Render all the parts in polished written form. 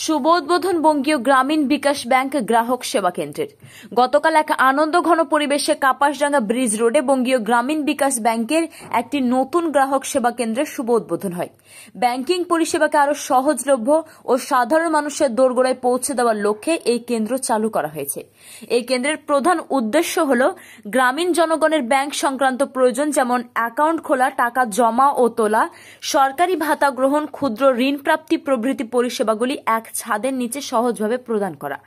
শুভ উদ্বোধন বঙ্গীয় গ্রামীণ বিকাশ ব্যাংক গ্রাহক সেবা কেন্দ্রের। গতকাল এক আনন্দঘন পরিবেশে কাপাসডাঙ্গা ব্রিজ রোডে বঙ্গীয় গ্রামীণ বিকাশ ব্যাংকের একটি নতুন গ্রাহক সেবা কেন্দ্রের শুভ উদ্বোধন হয়। ব্যাংকিং পরিষেবাকে আরও সহজলভ্য ও সাধারণ মানুষের দোরগোড়ায় পৌঁছে দেওয়ার লক্ষ্যে এই কেন্দ্র চালু করা হয়েছে। এই কেন্দ্রের প্রধান উদ্দেশ্য হল গ্রামীণ জনগণের ব্যাংক সংক্রান্ত প্রয়োজন, যেমন অ্যাকাউন্ট খোলা, টাকা জমা ও তোলা, সরকারি ভাতা গ্রহণ, ক্ষুদ্র ঋণ প্রাপ্তি প্রভৃতি পরিষেবাগুলি এক ছাদের নিচে সহজভাবে প্রদান করা।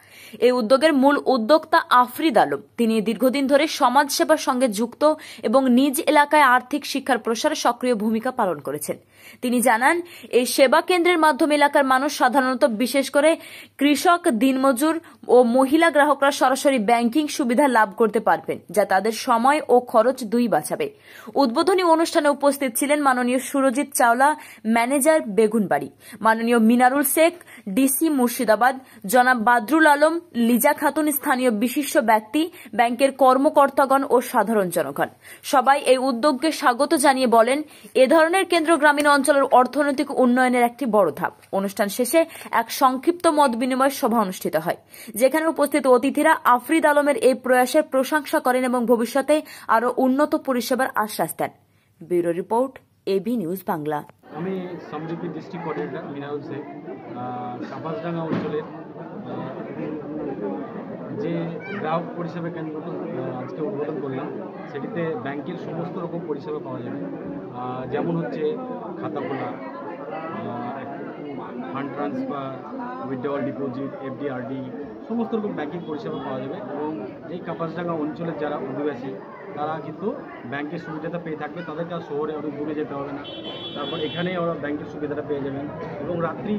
এই উদ্যোগের মূল উদ্যোক্তা আফরিদ আলম। তিনি দীর্ঘদিন ধরে সমাজ সেবার সঙ্গে যুক্ত এবং নিজ এলাকায় আর্থিক শিক্ষার প্রসারে সক্রিয় ভূমিকা পালন করেছেন। তিনি জানান, এই সেবা কেন্দ্রের মাধ্যমে এলাকার মানুষ, সাধারণত বিশেষ করে কৃষক, দিনমজুর ও মহিলা গ্রাহকরা সরাসরি ব্যাংকিং সুবিধা লাভ করতে পারবেন, যা তাদের সময় ও খরচ দুই বাঁচাবে। উদ্বোধনী অনুষ্ঠানে উপস্থিত ছিলেন মাননীয় সুরজিৎ চাওলা, ম্যানেজার, বেগুনবাড়ি, মাননীয় মিনারুল শেখ, ডিসি মুর্শিদাবাদ, জনাব বাদরুল আলম, লিজা খাতুন, স্থানীয় বিশিষ্ট ব্যক্তি, ব্যাংকের কর্মকর্তাগণ ও সাধারণ জনগণ। সবাই এই উদ্যোগকে স্বাগত জানিয়ে বলেন, এ ধরনের কেন্দ্র গ্রামীণ অঞ্চলের অর্থনৈতিক উন্নয়নের একটি বড় ধাপ। অনুষ্ঠান শেষে এক সংক্ষিপ্ত মত বিনিময় সভা অনুষ্ঠিত হয়, যেখানে উপস্থিত অতিথিরা আফরিদ আলমের এই প্রয়াসের প্রশংসা করেন এবং ভবিষ্যতে আরও উন্নত পরিষেবার আশ্বাস দেন। Bureau report, AB news Bangla. আমি সমদ্বীপের ডিস্ট্রিক্ট কোঅর্ডিনেটর মিনারুল শেখ। কাপাসডাঙ্গা অঞ্চলের যে গ্রাহক পরিষেবা কেন্দ্রটি আজকে উদ্বোধন করলাম, সেটিতে ব্যাংকের সমস্ত রকম পরিষেবা পাওয়া যাবে, যেমন হচ্ছে খাতা খোলা, fund transfer, withdrawal deposit, FD, RD, সমস্ত রকম ব্যাংকিং পরিষেবা পাওয়া যাবে। এবং এই কাপাসডাঙ্গা অঞ্চলের যারা অধিবাসী, তারা কিন্তু ব্যাংকের সুবিধাটা পেয়ে থাকবে। তাদেরকে আর শহরে অনেক দূরে যেতে হবে না। তারপর এখানেই ওরা ব্যাংকের সুবিধাটা পেয়ে যাবেন এবং রাত্রি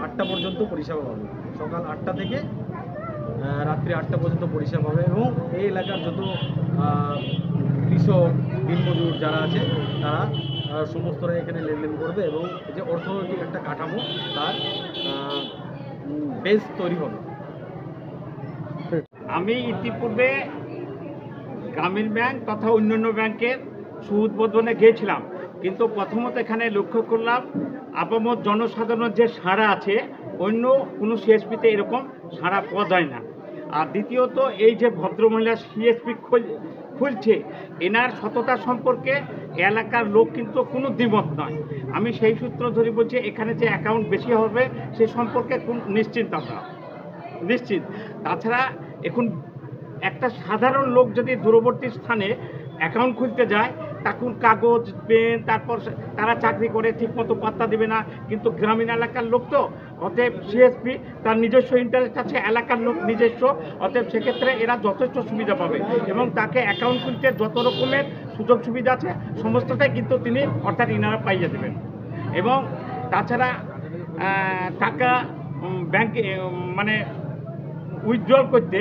8টা পর্যন্ত পরিষেবা পাবে। সকাল 8টা থেকে রাত্রি 8টা পর্যন্ত পরিষেবা পাবে। এবং এই এলাকার যত কৃষক, দিনমজুর যারা আছে, তারা সমস্তরা এখানে লেনদেন করবে এবং যে অর্থনৈতিক একটা কাঠামো, তার বেস তৈরি হবে। আমি ইতিপূর্বে গ্রামীণ ব্যাংক তথা অন্যান্য ব্যাংকের উদ্বোধনে গিয়েছিলাম, কিন্তু প্রথমত এখানে লক্ষ্য করলাম আপামর জনসাধারণের যে সাড়া আছে, অন্য কোনো সিএসপিতে এরকম সাড়া পাওয়া যায় না। আর দ্বিতীয়ত, এই যে ভদ্রমহিলা সিএসপি খুলছে, এনার সততা সম্পর্কে এলাকার লোক কিন্তু কোনো দ্বিমত নয়। আমি সেই সূত্র ধরে বলছি, এখানে যে অ্যাকাউন্ট বেশি হবে সে সম্পর্কে নিশ্চিন্ত আপনারা, নিশ্চিত। তাছাড়া এখন একটা সাধারণ লোক যদি দূরবর্তী স্থানে অ্যাকাউন্ট খুলতে যায়, তখন কাগজ, পেন, তারপর তারা চাকরি করে ঠিকমতো পাত্তা দেবে না। কিন্তু গ্রামীণ এলাকার লোক তো, অতএব সিএসপি তার নিজস্ব ইন্টারেস্ট আছে, এলাকার লোক নিজস্ব, অতএব সেক্ষেত্রে এরা যথেষ্ট সুবিধা পাবে এবং তাকে অ্যাকাউন্ট খুলতে যত রকমের সুযোগ সুবিধা আছে সমস্তটাই কিন্তু তিনি, অর্থাৎ ইনারা পাইয়ে দেবেন। এবং তাছাড়া টাকা ব্যাংকে মানে উইথড্রল করতে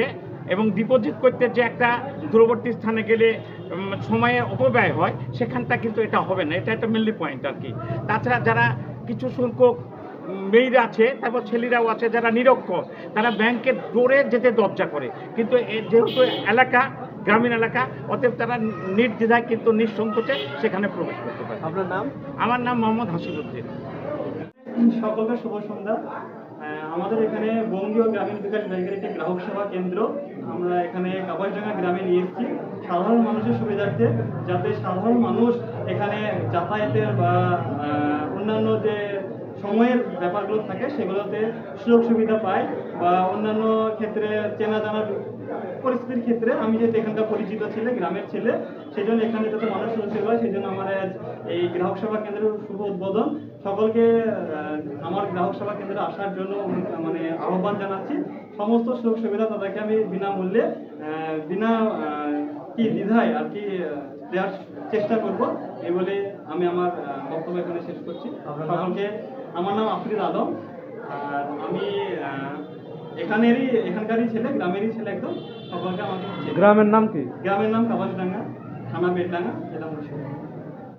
এবং ডিপোজিট করতে যে একটা দূরবর্তী স্থানে গেলে সময়ের অপব্যয় হয়, সেখানটা কিন্তু এটা হবে না। এটা একটা মেনলি পয়েন্ট আর কি। তাছাড়া যারা কিছু সংখ্যক মেয়েরা আছে, তারপর ছেলেরাও আছে যারা নিরক্ষর, তারা ব্যাংকের দৌড়ে যেতে দরজা করে, কিন্তু যেহেতু এলাকা গ্রামীণ এলাকা, অতএব তারা নির্দ্বিধায় কিন্তু নিঃসংকোচে সেখানে প্রবেশ করতে পারে। আপনার নাম? আমার নাম মোহাম্মদ হাসিবুদ্দিন। সকলকে শুভ সন্ধ্যা। আমাদের এখানে বঙ্গীয় গ্রামীণ বিকাশ ব্যাংকের একটি গ্রাহক সেবা কেন্দ্র আমরা এখানে কাপাসডাঙ্গা গ্রামে নিয়ে এসেছি সাধারণ মানুষের সুবিধার্থে, যাতে সাধারণ মানুষ এখানে যাতায়াতের বা অন্যান্য যে সময়ের ব্যাপারগুলো থাকে সেগুলোতে সুযোগ সুবিধা পায়, বা অন্যান্য ক্ষেত্রে চেনা জানার পরিস্থিতির ক্ষেত্রে আমি যেহেতু এখানকার পরিচিত ছেলে, গ্রামের ছেলে, সেই জন্য এখানে যাতে মানুষ সুযোগ হয়, সেই জন্য আমার এই গ্রাহক সেবা কেন্দ্রের শুভ উদ্বোধন। সকলকে আমার গ্রাহক সেবা কেন্দ্রে আসার জন্য মানে আহ্বান জানাচ্ছি। সমস্ত সুযোগ সুবিধা তাদেরকে আমি বিনামূল্যে, বিনা কি দ্বিধায় আর কি দেওয়ার চেষ্টা করব, এই বলে আমি আমার বক্তব্য এখানে শেষ করছি। সকলকে, আমার নাম আফরিদ আলম, আর আমি এখানকারই ছেলে, গ্রামেরই ছেলে একদম। সকলকে আমাকে। গ্রামের নাম কি? গ্রামের নাম কাপাসডাঙ্গা, থানা বেলডাঙ্গা, জেলা মুর্শিদাবাদ।